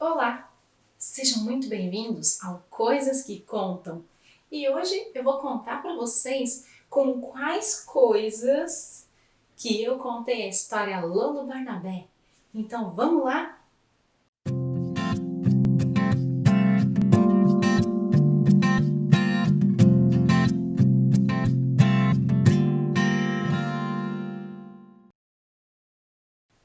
Olá! Sejam muito bem-vindos ao Coisas que Contam. E hoje eu vou contar para vocês com quais coisas que eu contei a história Lolo Barnabé. Então vamos lá?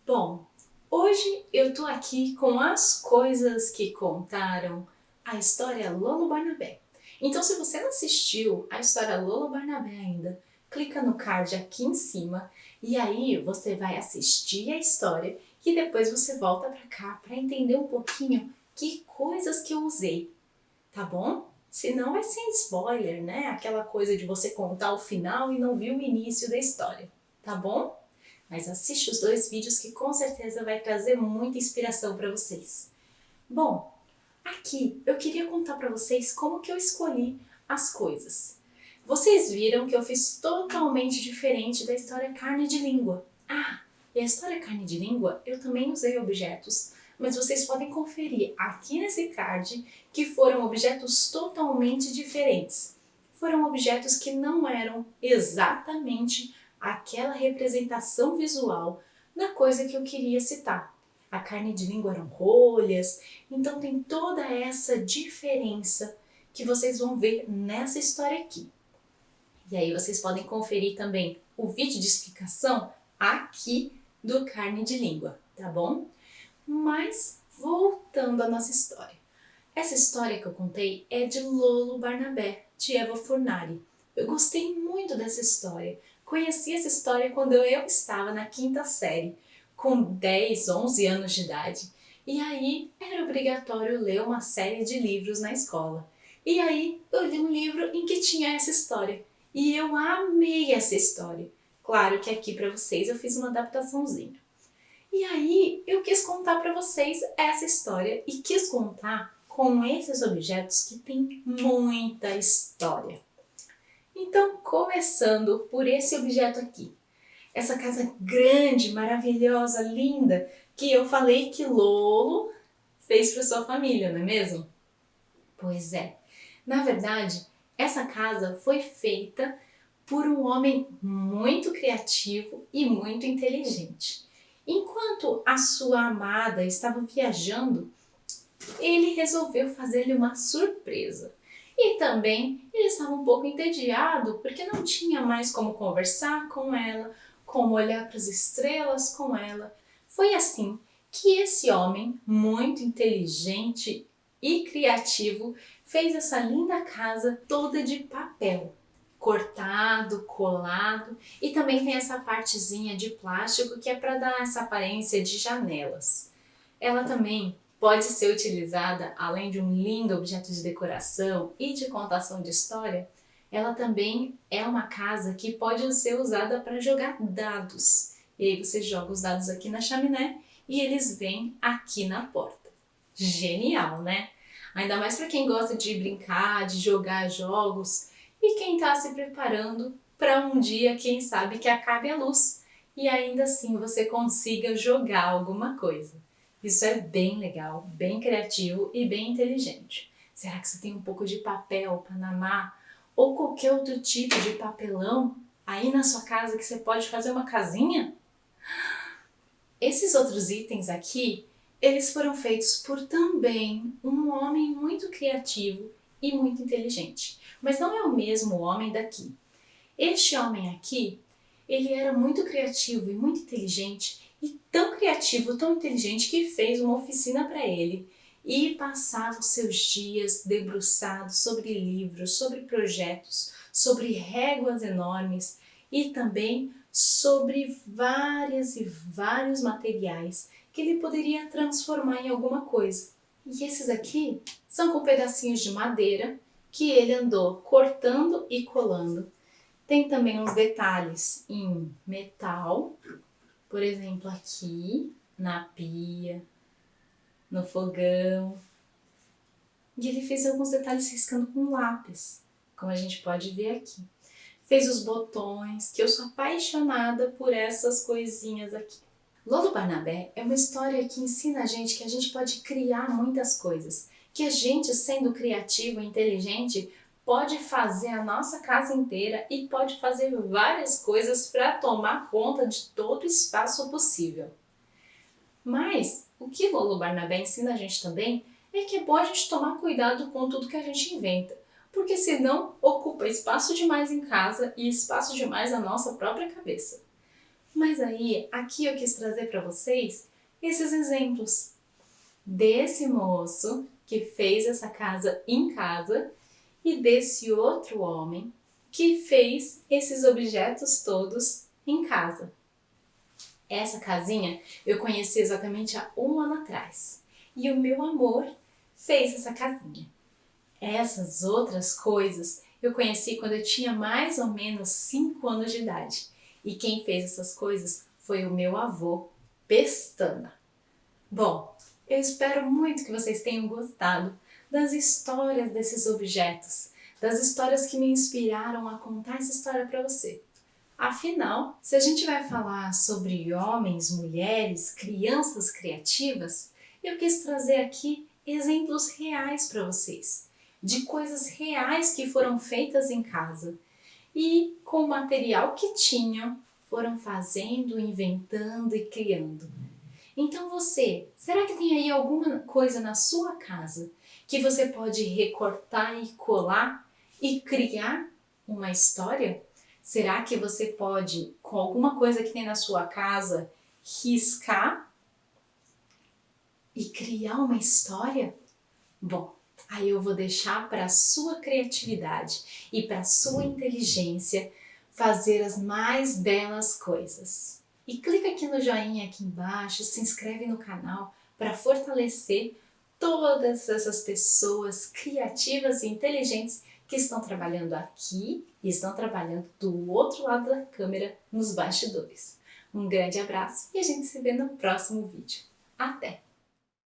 Bom, hoje eu tô aqui com as coisas que contaram a história Lolo Barnabé. Então, se você não assistiu a história Lolo Barnabé ainda, clica no card aqui em cima e aí você vai assistir a história e depois você volta pra cá para entender um pouquinho que coisas que eu usei, tá bom? Senão vai ser spoiler, né? Aquela coisa de você contar o final e não viu o início da história, tá bom? Mas assiste os dois vídeos que com certeza vai trazer muita inspiração para vocês. Bom, aqui eu queria contar para vocês como que eu escolhi as coisas. Vocês viram que eu fiz totalmente diferente da história Carne de Língua. Ah, e a história Carne de Língua eu também usei objetos, mas vocês podem conferir aqui nesse card que foram objetos totalmente diferentes. Foram objetos que não eram exatamente aquela representação visual da coisa que eu queria citar. A carne de língua eram rolhas, então tem toda essa diferença que vocês vão ver nessa história aqui. E aí vocês podem conferir também o vídeo de explicação aqui do carne de língua, tá bom? Mas voltando à nossa história. Essa história que eu contei é de Lolo Barnabé, de Eva Furnari. Eu gostei muito dessa história. Conheci essa história quando eu estava na quinta série, com 10, 11 anos de idade. E aí era obrigatório ler uma série de livros na escola. E aí eu li um livro em que tinha essa história. E eu amei essa história. Claro que aqui para vocês eu fiz uma adaptaçãozinha. E aí eu quis contar para vocês essa história e quis contar com esses objetos que têm muita história. Então, começando por esse objeto aqui. Essa casa grande, maravilhosa, linda, que eu falei que Lolo fez para sua família, não é mesmo? Pois é. Na verdade, essa casa foi feita por um homem muito criativo e muito inteligente. Enquanto a sua amada estava viajando, ele resolveu fazer-lhe uma surpresa. E também ele estava um pouco entediado porque não tinha mais como conversar com ela, como olhar para as estrelas com ela. Foi assim que esse homem, muito inteligente e criativo, fez essa linda casa toda de papel, cortado, colado, e também tem essa partezinha de plástico que é para dar essa aparência de janelas. Ela também pode ser utilizada, além de um lindo objeto de decoração e de contação de história, ela também é uma casa que pode ser usada para jogar dados. E aí você joga os dados aqui na chaminé e eles vêm aqui na porta. Genial, né? Ainda mais para quem gosta de brincar, de jogar jogos e quem está se preparando para um dia, quem sabe, que acabe a luz e ainda assim você consiga jogar alguma coisa. Isso é bem legal, bem criativo e bem inteligente. Será que você tem um pouco de papel, panamá ou qualquer outro tipo de papelão aí na sua casa que você pode fazer uma casinha? Esses outros itens aqui, eles foram feitos por também um homem muito criativo e muito inteligente. Mas não é o mesmo homem daqui. Este homem aqui, ele era muito criativo e muito inteligente, e tão criativo, tão inteligente, que fez uma oficina para ele e passava os seus dias debruçado sobre livros, sobre projetos, sobre réguas enormes e também sobre várias e vários materiais que ele poderia transformar em alguma coisa. E esses aqui são com pedacinhos de madeira que ele andou cortando e colando. Tem também uns detalhes em metal, por exemplo aqui na pia, no fogão. E ele fez alguns detalhes riscando com lápis, como a gente pode ver aqui. Fez os botões, que eu sou apaixonada por essas coisinhas aqui. Lolo Barnabé é uma história que ensina a gente que a gente pode criar muitas coisas, que a gente, sendo criativo e inteligente, pode fazer a nossa casa inteira e pode fazer várias coisas para tomar conta de todo o espaço possível. Mas o que Lolo Barnabé ensina a gente também é que é bom a gente tomar cuidado com tudo que a gente inventa, porque senão ocupa espaço demais em casa e espaço demais na nossa própria cabeça. Mas aí, aqui eu quis trazer para vocês esses exemplos desse moço que fez essa casa em casa e desse outro homem que fez esses objetos todos em casa. Essa casinha eu conheci exatamente há 1 ano atrás e o meu amor fez essa casinha. Essas outras coisas eu conheci quando eu tinha mais ou menos 5 anos de idade. E quem fez essas coisas foi o meu avô, Pestana. Bom, eu espero muito que vocês tenham gostado das histórias desses objetos, das histórias que me inspiraram a contar essa história para você. Afinal, se a gente vai falar sobre homens, mulheres, crianças criativas, eu quis trazer aqui exemplos reais para vocês, de coisas reais que foram feitas em casa e com o material que tinham, foram fazendo, inventando e criando. Então você, será que tem aí alguma coisa na sua casa que você pode recortar e colar e criar uma história? Será que você pode, com alguma coisa que tem na sua casa, riscar e criar uma história? Bom, aí eu vou deixar para a sua criatividade e para a sua inteligência fazer as mais belas coisas. E clica aqui no joinha aqui embaixo, se inscreve no canal para fortalecer todas essas pessoas criativas e inteligentes que estão trabalhando aqui e estão trabalhando do outro lado da câmera nos bastidores. Um grande abraço e a gente se vê no próximo vídeo. Até!